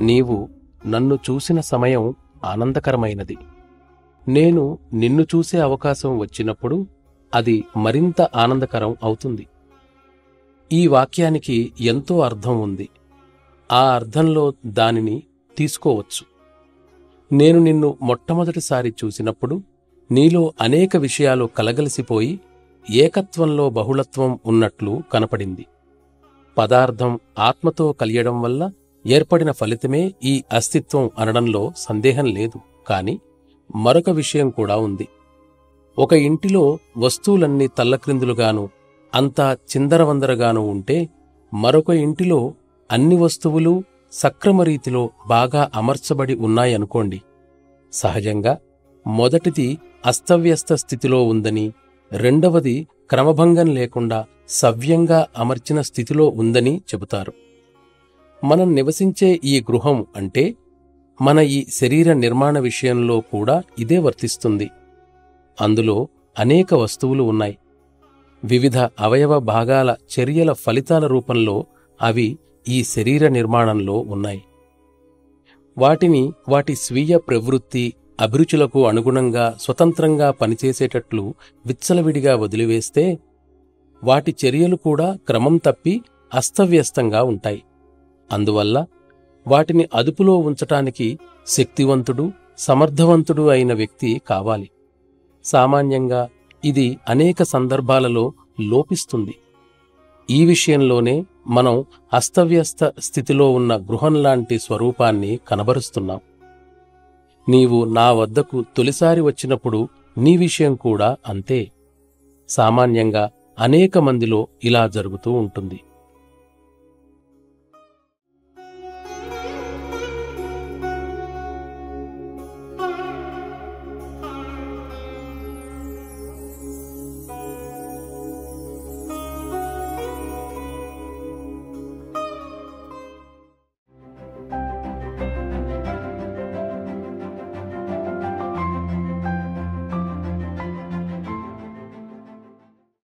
నీవు నన్ను చూసిన సమయం ఆనందకరమైనది. నేను నిన్ను చూసే అవకాశం వచ్చినప్పుడు అది మరింత ఆనందకరం అవుతుంది. ఈ వాక్యానికి ఎంతో అర్థం ఉంది. ఆ అర్థంలో దానిని తీసుకోవచ్చు. నేను నిన్ను మొట్టమొదటిసారి చూసినప్పుడు నీలో అనేక విషయాలు కలగలిసిపోయి ఏకత్వంలో బహుళత్వం ఉన్నట్లు కనపడింది. పదార్థం ఆత్మతో కలియడం వల్ల ఏర్పడిన ఫలితమే ఈ అస్తిత్వం అనడంలో సందేహం లేదు. కాని మరొక విషయం కూడా ఉంది. ఒక ఇంటిలో వస్తువులన్నీ తల్లక్రిందులుగాను అంతా చిందరవందరగాను ఉంటే మరొక ఇంటిలో అన్ని వస్తువులు సక్రమరీతిలో బాగా అమర్చబడి ఉన్నాయనుకోండి. సహజంగా మొదటిది అస్తవ్యస్త స్థితిలో ఉందని, రెండవది క్రమభంగం లేకుండా సవ్యంగా అమర్చిన స్థితిలో ఉందని చెబుతారు. మనం నివసించే ఈ గృహం అంటే మన ఈ శరీర నిర్మాణ విషయంలో కూడా ఇదే వర్తిస్తుంది. అందులో అనేక వస్తువులు ఉన్నాయి. వివిధ అవయవ భాగాల చర్యల ఫలితాల రూపంలో అవి ఈ శరీర నిర్మాణంలో ఉన్నాయి. వాటిని వాటి స్వీయ ప్రవృత్తి, అభిరుచులకు అనుగుణంగా స్వతంత్రంగా పనిచేసేటట్లు విచ్చలవిడిగా వదిలివేస్తే వాటి చర్యలు కూడా క్రమం తప్పి అస్తవ్యస్తంగా ఉంటాయి. అందువల్ల వాటిని అదుపులో ఉంచటానికి శక్తివంతుడు, సమర్థవంతుడు అయిన వ్యక్తి కావాలి. సామాన్యంగా ఇది అనేక సందర్భాలలో లోపిస్తుంది. ఈ విషయంలోనే మనం అస్తవ్యస్త స్థితిలో ఉన్న గృహంలాంటి స్వరూపాన్ని కనబరుస్తున్నాం. నీవు నా వద్దకు తొలిసారి వచ్చినప్పుడు నీ విషయం కూడా అంతే. సామాన్యంగా అనేక మందిలో ఇలా జరుగుతూ ఉంటుంది.